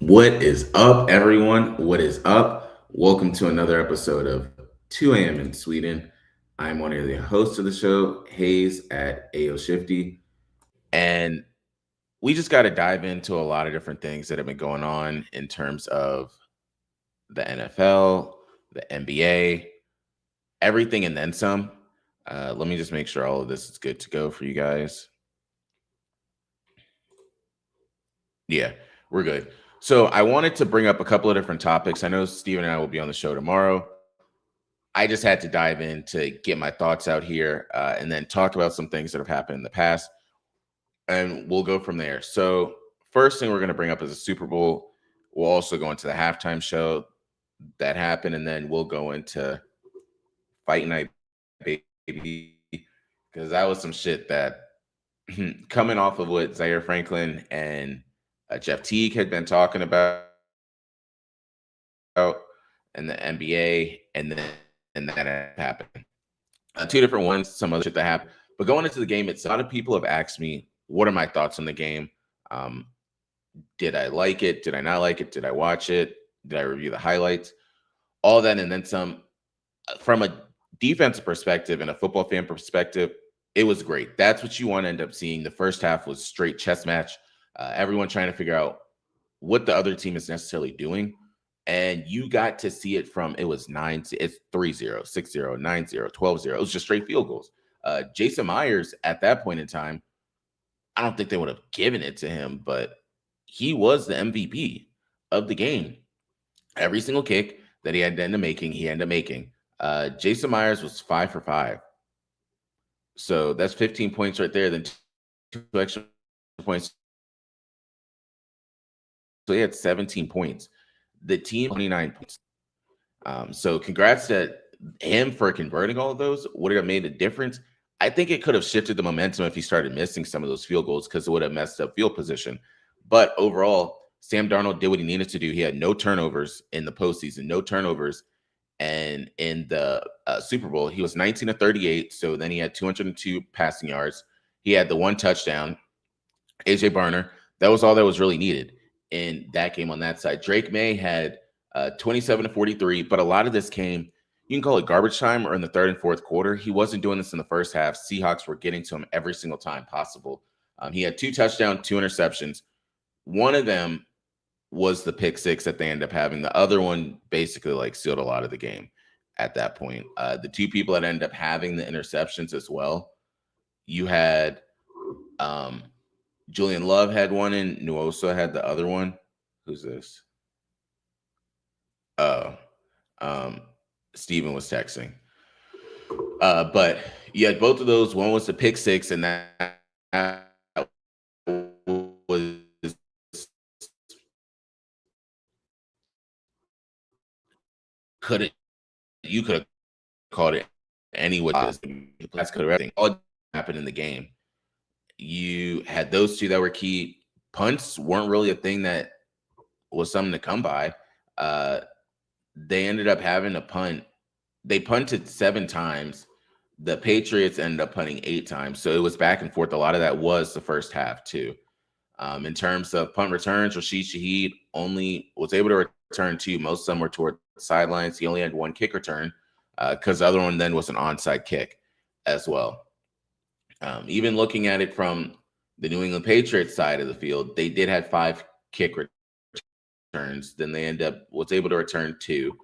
What is up, everyone? What is up? Welcome to another episode of 2 a.m. in Sweden. I'm one of the hosts of the show, Hayes at AO Shifty. And we just got to dive into a lot of different things that have been going on in terms of the NFL, the NBA, everything and then some. Let me just make sure all of this is good to go for you guys. Yeah, we're good. So I wanted to bring up a couple of different topics. I know Steven and I will be on the show tomorrow. I just had to dive in to get my thoughts out here and then talk about some things that have happened in the past, and we'll go from there. So, first thing we're going to bring up is the Super Bowl. We'll also go into the halftime show that happened, and then we'll go into Fight Night, baby, because that was some shit that coming off of what Zaire Franklin and Jeff Teague had been talking about in the NBA, and that happened. Two different ones, some other shit that happened. But going into the game, it's a lot of people have asked me, what are my thoughts on the game? Um, did I like it? Did I not like it? Did I watch it? Did I review the highlights? All that and then some. From a defensive perspective and a football fan perspective, it was great. That's what you want to end up seeing. The first half was straight chess match. Everyone trying to figure out what the other team is necessarily doing. And you got to see it from it was it's 3-0, 6-0, 9-0, 12-0. It was just straight field goals. Jason Myers at that point in time, I don't think they would have given it to him, but he was the MVP of the game. Every single kick that he had ended up making, he ended up making. Jason Myers was 5 for 5. So that's 15 points right there. Then two extra points. So he had 17 points. The team 29 points. So congrats to him for converting all of those. Would it have made a difference? I think it could have shifted the momentum if he started missing some of those field goals because it would have messed up field position. But overall, Sam Darnold did what he needed to do. He had no turnovers in the postseason, no turnovers. And in the Super Bowl, he was 19 of 38. So then he had 202 passing yards. He had the one touchdown. AJ Barner. That was all that was really needed in that game on that side. Drake May had 27 to 43, but a lot of this came, you can call it garbage time or in the third and fourth quarter. He wasn't doing this in the first half. Seahawks were getting to him every single time possible. He had 2 touchdowns, 2 interceptions. One of them was the pick six that they ended up having. The other one basically like sealed a lot of the game at that point. The two people that ended up having the interceptions as well, you had Julian Love had one and Nuosa had the other one. Who's this? Oh, Steven was texting. But you had both of those. One was the pick six, and that was you could have called it anyway. That's could have everything. All happened in the game. You had those two that were key. Punts weren't really a thing that was something to come by. They ended up having a punt. They punted 7 times. The Patriots ended up punting 8 times. So it was back and forth. A lot of that was the first half, too. In terms of punt returns, Rashid Shaheed only was able to return 2. Most of them were toward the sidelines. He only had 1 kick return because the other one then was an onside kick as well. Even looking at it from the New England Patriots side of the field, they did have 5 kick returns. Then they was able to return 2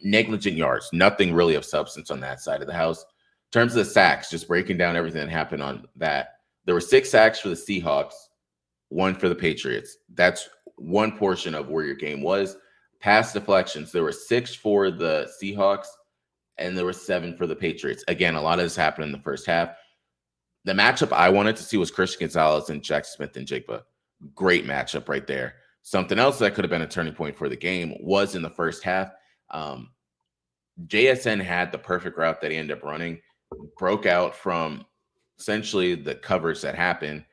negligent yards, nothing really of substance on that side of the house. In terms of the sacks, just breaking down everything that happened on that, there were 6 sacks for the Seahawks, 1 for the Patriots. That's one portion of where your game was. Pass deflections, there were 6 for the Seahawks, and there were 7 for the Patriots. Again, a lot of this happened in the first half. The matchup I wanted to see was Christian Gonzalez and Jack Smith and Jigba. Great matchup right there. Something else that could have been a turning point for the game was in the first half. JSN had the perfect route that he ended up running, broke out from essentially the coverage that happened.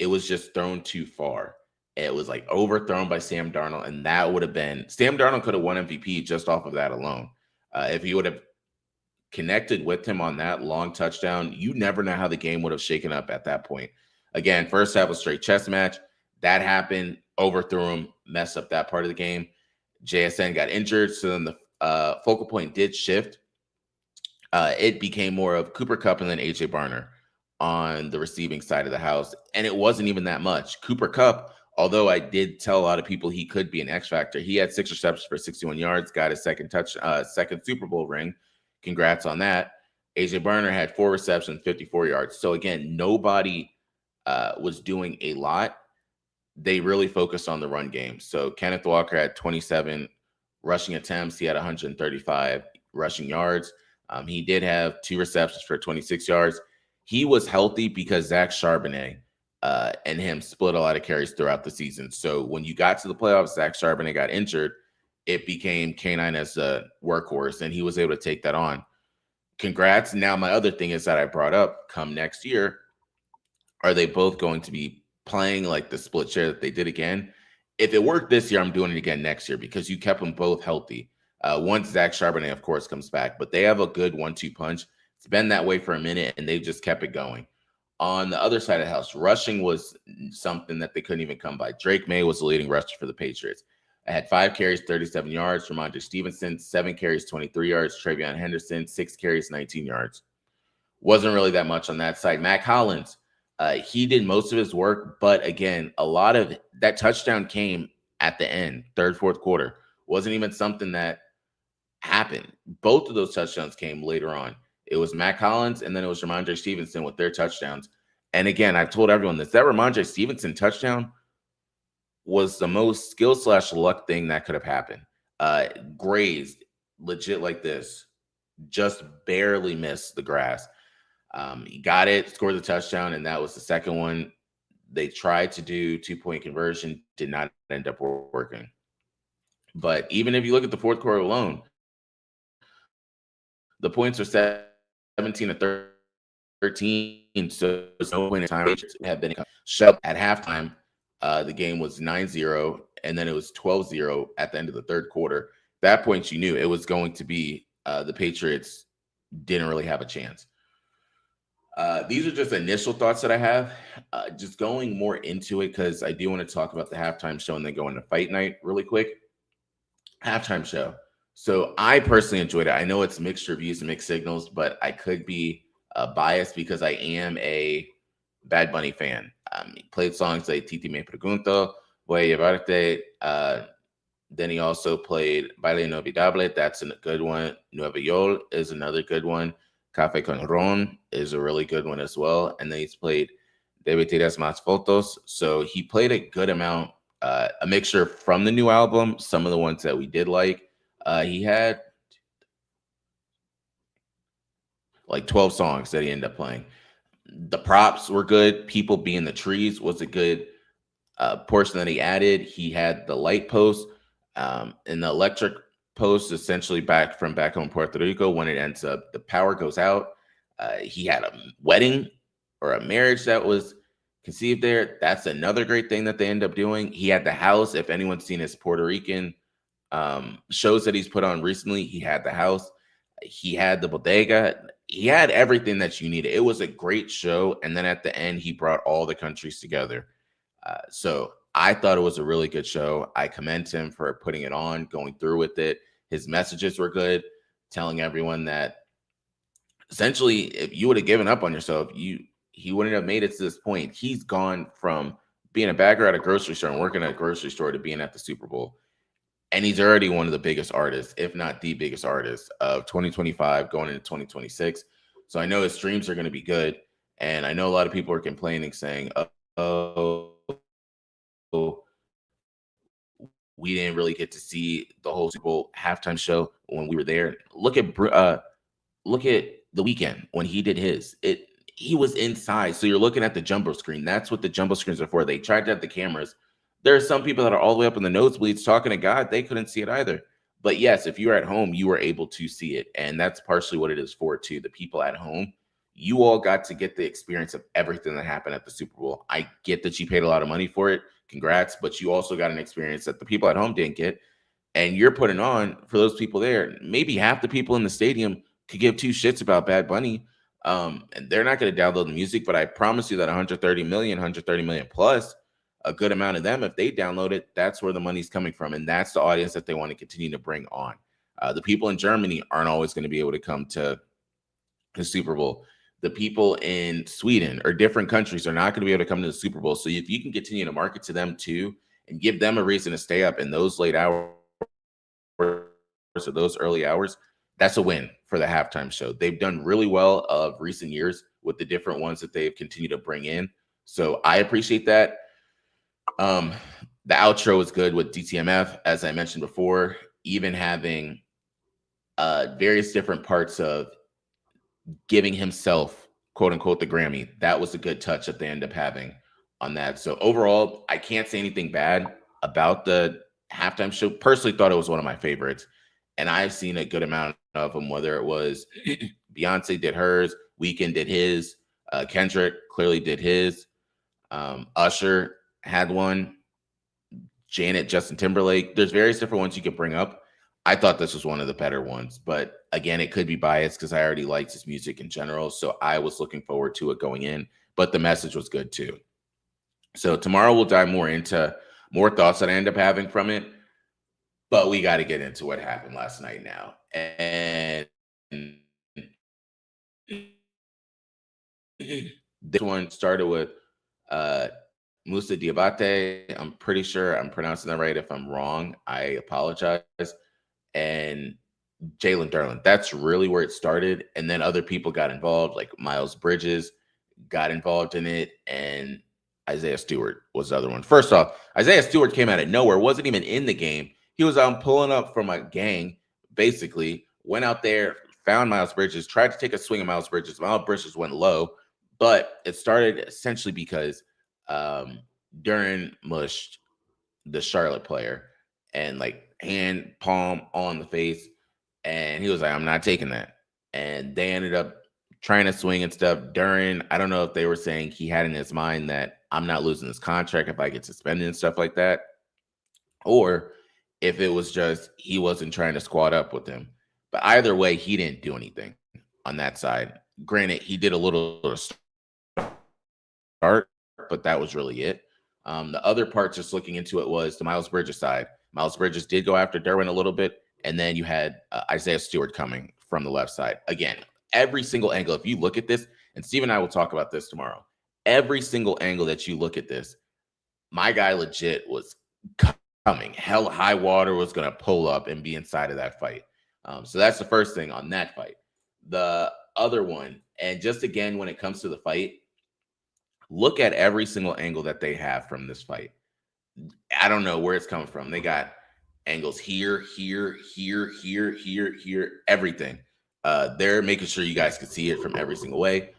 It was just thrown too far. It was like overthrown by Sam Darnold, and that would have been Sam Darnold could have won MVP just off of that alone. If he would have connected with him on that long touchdown, you never know how the game would have shaken up at that point. Again, first half was straight chess match. That happened. overthrew him, messed up that part of the game. JSN got injured, so then the focal point did shift. It became more of Cooper Kupp and then AJ Barner on the receiving side of the house. And it wasn't even that much. Cooper Kupp, although I did tell a lot of people he could be an X factor, he had 6 receptions for 61 yards, got his second Super Bowl ring. Congrats on that. AJ Barner had 4 receptions, 54 yards. So again, nobody was doing a lot. They really focused on the run game. So Kenneth Walker had 27 rushing attempts. He had 135 rushing yards. He did have 2 receptions for 26 yards. He was healthy because Zach Charbonnet and him split a lot of carries throughout the season. So when you got to the playoffs, Zach Charbonnet got injured. It became K9 as a workhorse, and he was able to take that on. Congrats. Now, my other thing is that I brought up, come next year, are they both going to be playing like the split share that they did again? If it worked this year, I'm doing it again next year because you kept them both healthy. Once Zach Charbonnet, of course, comes back, but they have a good 1-2 punch. It's been that way for a minute, and they've just kept it going. On the other side of the house, rushing was something that they couldn't even come by. Drake May was the leading rusher for the Patriots. I had 5 carries, 37 yards. Ramondre Stevenson, 7 carries, 23 yards. Travion Henderson, 6 carries, 19 yards. Wasn't really that much on that side. Mack Hollins, he did most of his work, but again, a lot of that touchdown came at the end, third, fourth quarter. Wasn't even something that happened. Both of those touchdowns came later on. It was Mack Hollins, and then it was Ramondre Stevenson with their touchdowns. And again, I've told everyone this, that Ramondre Stevenson touchdown was the most skill/luck thing that could have happened. Grazed, legit like this, just barely missed the grass. He got it, scored the touchdown, and that was the second one. They tried to do 2-point conversion, did not end up working. But even if you look at the fourth quarter alone, the points are 17 to 13, so there's no point in time have been shut at halftime. The game was 9-0, and then it was 12-0 at the end of the third quarter. At that point, you knew it was going to be the Patriots didn't really have a chance. These are just initial thoughts that I have. Just going more into it because I do want to talk about the halftime show and then go into fight night really quick. Halftime show. So I personally enjoyed it. I know it's mixed reviews and mixed signals, but I could be biased because I am a Bad Bunny fan. He played songs like Titi Me Pregunto, Voy a Llevarte. Then he also played Baile Inolvidable. That's a good one. Nueva York is another good one. Café con Ron is a really good one as well. And then he's played Debe Tiras Más Fotos. So he played a good amount, a mixture from the new album, some of the ones that we did like. He had like 12 songs that he ended up playing. The props were good. People being the trees was a good portion that he added. He had the light post and the electric post essentially back home in Puerto Rico. When it ends up, the power goes out. He had a wedding or a marriage that was conceived there. That's another great thing that they end up doing. He had the house. If anyone's seen his Puerto Rican shows that he's put on recently, he had the house. He had the bodega. He had everything that you needed. It was a great show. And then at the end, he brought all the countries together. So I thought it was a really good show. I commend him for putting it on, going through with it. His messages were good, telling everyone that essentially if you would have given up on yourself, he wouldn't have made it to this point. He's gone from being a bagger at a grocery store and working at a grocery store to being at the Super Bowl. And he's already one of the biggest artists, if not the biggest artist of 2025 going into 2026. So I know his streams are going to be good. And I know a lot of people are complaining saying, oh, we didn't really get to see the whole Super Bowl halftime show when we were there. Look at The Weeknd when he did his. He was inside. So you're looking at the jumbo screen. That's what the jumbo screens are for. They tried to have the cameras. There are some people that are all the way up in the nosebleeds talking to God. They couldn't see it either. But yes, if you're at home, you were able to see it. And that's partially what it is for, too. The people at home, you all got to get the experience of everything that happened at the Super Bowl. I get that you paid a lot of money for it. Congrats. But you also got an experience that the people at home didn't get. And you're putting on for those people there. Maybe half the people in the stadium could give 2 shits about Bad Bunny. And they're not going to download the music. But I promise you that 130 million plus a good amount of them, if they download it, that's where the money's coming from. And that's the audience that they want to continue to bring on. The people in Germany aren't always going to be able to come to the Super Bowl. The people in Sweden or different countries are not going to be able to come to the Super Bowl. So if you can continue to market to them too and give them a reason to stay up in those late hours or those early hours, that's a win for the halftime show. They've done really well of recent years with the different ones that they've continued to bring in. So I appreciate that. The outro is good with DTMF, as I mentioned before, even having various different parts of giving himself, quote unquote, the Grammy. That was a good touch that they end up having on that. So overall, I can't say anything bad about the halftime show. Personally thought it was one of my favorites. And I've seen a good amount of them, whether it was Beyonce did hers, Weeknd did his, Kendrick clearly did his, Usher had one, Janet, Justin Timberlake. There's various different ones you could bring up. I thought this was one of the better ones, but again, it could be biased because I already liked his music in general. So I was looking forward to it going in, but the message was good too. So tomorrow we'll dive more into more thoughts that I end up having from it, but we got to get into what happened last night now. And this one started with Moussa Diabate. I'm pretty sure I'm pronouncing that right. If I'm wrong, I apologize. And Jalen Duren. That's really where it started. And then other people got involved, like Miles Bridges got involved in it, and Isaiah Stewart was the other one. First off, Isaiah Stewart came out of nowhere, wasn't even in the game. He was pulling up from a gang, basically, went out there, found Miles Bridges, tried to take a swing at Miles Bridges. Miles Bridges went low, but it started essentially because Duren mushed the Charlotte player and like hand palm on the face, and he was like, I'm not taking that. And they ended up trying to swing and stuff. Duren, I don't know if they were saying he had in his mind that I'm not losing this contract if I get suspended and stuff like that, or if it was just he wasn't trying to squad up with him. But either way, he didn't do anything on that side. Granted, he did a little start, but that was really it. The other part, just looking into it, was the Miles Bridges side. Miles Bridges did go after Duren a little bit, and then you had Isaiah Stewart coming from the left side. Again, every single angle, if you look at this, and Steve and I will talk about this tomorrow, every single angle that you look at this, my guy legit was coming. Hell, high water was going to pull up and be inside of that fight. So that's the first thing on that fight. The other one, and just again, when it comes to the fight, look at every single angle that they have from this fight. I don't know where it's coming from. They got angles here, everything. They're making sure you guys can see it from every single way.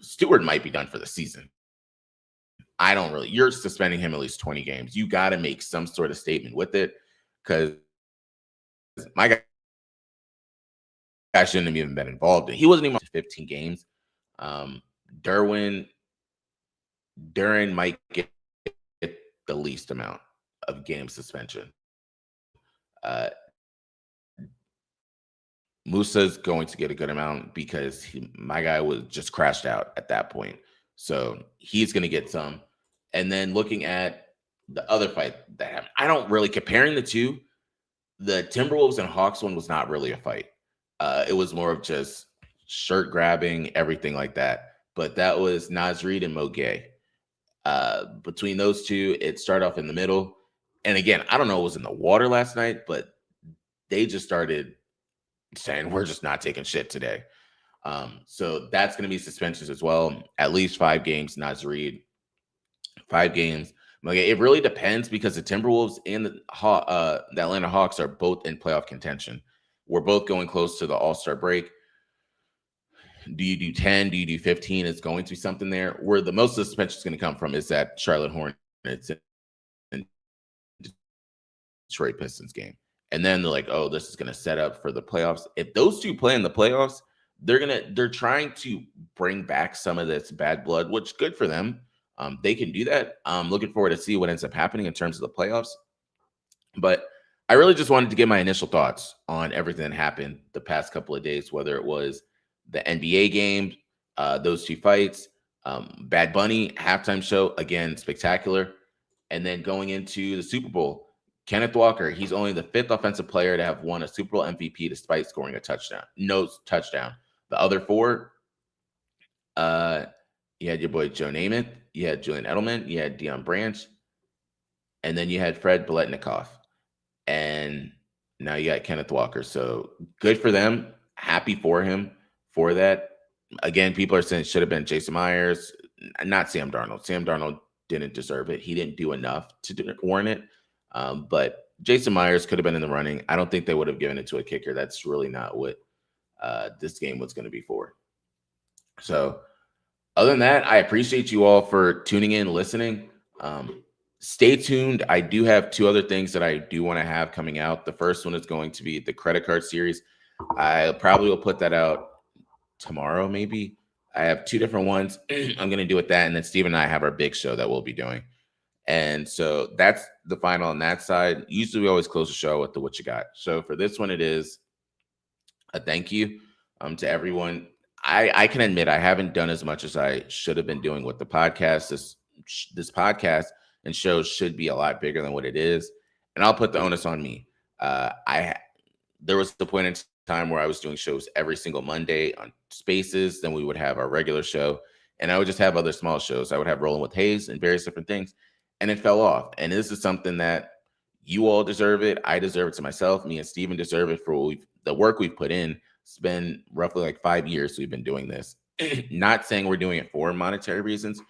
Stewart might be done for the season. You're suspending him at least 20 games. You got to make some sort of statement with it, because my guy shouldn't have even been involved. He wasn't even 15 games. Duren might get the least amount of game suspension. Musa's going to get a good amount because my guy was just crashed out at that point. So he's going to get some. And then looking at the other fight that happened, I don't really, comparing the two, the Timberwolves and Hawks one was not really a fight. It was more of just shirt grabbing, everything like that. But that was Naz Reid and Mo Gay. Between those two, it started off in the middle. And again, I don't know what was in the water last night, but they just started saying, we're just not taking shit today. So that's going to be suspensions as well. At least 5 games, Naz Reid. 5 games. Okay, it really depends, because the Timberwolves and the Atlanta Hawks are both in playoff contention. We're both going close to the All-Star break. Do you do 10? Do you do 15? It's going to be something there. Where the most of the suspension is going to come from is that Charlotte Hornets and Detroit Pistons game. And then they're like, oh, this is going to set up for the playoffs. If those two play in the playoffs, they're trying to bring back some of this bad blood, which good for them. They can do that. I'm looking forward to see what ends up happening in terms of the playoffs. But I really just wanted to get my initial thoughts on everything that happened the past couple of days, whether it was the NBA game, those two fights, Bad Bunny halftime show, again, spectacular. And then going into the Super Bowl, Kenneth Walker, he's only the 5th offensive player to have won a Super Bowl MVP despite scoring a touchdown. No touchdown. The other 4, you had your boy Joe Namath, you had Julian Edelman, you had Deion Branch, and then you had Fred Biletnikoff. And now you got Kenneth Walker. So good for them. Happy for him for that. Again, people are saying it should have been Jason Myers, not Sam Darnold. Sam Darnold didn't deserve it. He didn't do enough to warrant it. But Jason Myers could have been in the running. I don't think they would have given it to a kicker. That's really not what this game was going to be for. So other than that, I appreciate you all for tuning in, listening. Stay tuned. I do have 2 other things that I do want to have coming out. The first one is going to be the credit card series. I probably will put that out tomorrow, maybe. I have 2 different ones I'm going to do with that. And then Steve and I have our big show that we'll be doing. And so that's the final on that side. Usually we always close the show with the what you got. So for this one, it is a thank you to everyone. I can admit I haven't done as much as I should have been doing with the podcast. This podcast and shows should be a lot bigger than what it is. And I'll put the onus on me. There was the point in time where I was doing shows every single Monday on Spaces. Then we would have our regular show, and I would just have other small shows. I would have Rolling with Hayes and various different things, and it fell off. And this is something that you all deserve it. I deserve it to myself. Me and Steven deserve it for the work we've put in. It's been roughly like 5 years we've been doing this. Not saying we're doing it for monetary reasons,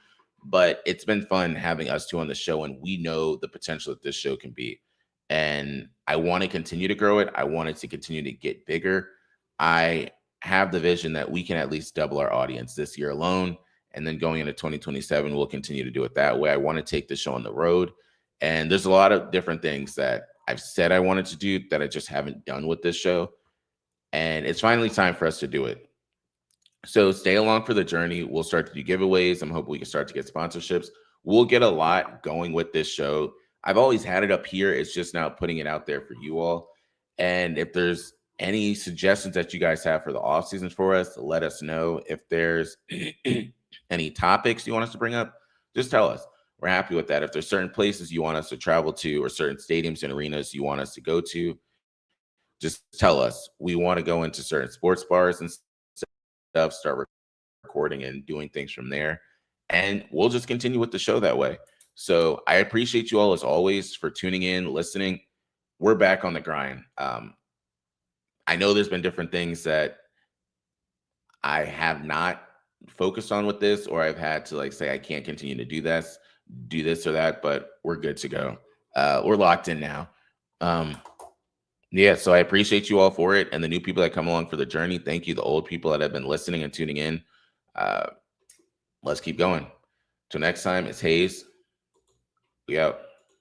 but it's been fun having us 2 on the show, and we know the potential that this show can be. And I want to continue to grow it. I want it to continue to get bigger. I have the vision that we can at least double our audience this year alone. And then going into 2027, we'll continue to do it that way. I want to take the show on the road. And there's a lot of different things that I've said I wanted to do that I just haven't done with this show. And it's finally time for us to do it. So stay along for the journey. We'll start to do giveaways. I'm hoping we can start to get sponsorships. We'll get a lot going with this show. I've always had it up here. It's just now putting it out there for you all. And if there's any suggestions that you guys have for the off seasons for us, let us know. If there's any topics you want us to bring up, just tell us. We're happy with that. If there's certain places you want us to travel to or certain stadiums and arenas you want us to go to, just tell us. We want to go into certain sports bars and stuff, start recording and doing things from there. And we'll just continue with the show that way. So I appreciate you all as always for tuning in, listening. We're back on the grind. I know there's been different things that I have not focused on with this, or I've had to say I can't continue to do this or that, but we're good to go. We're locked in now. Yeah, so I appreciate you all for it, and the new people that come along for the journey. Thank you, the old people that have been listening and tuning in. Let's keep going. Till next time, it's Hayes. We out.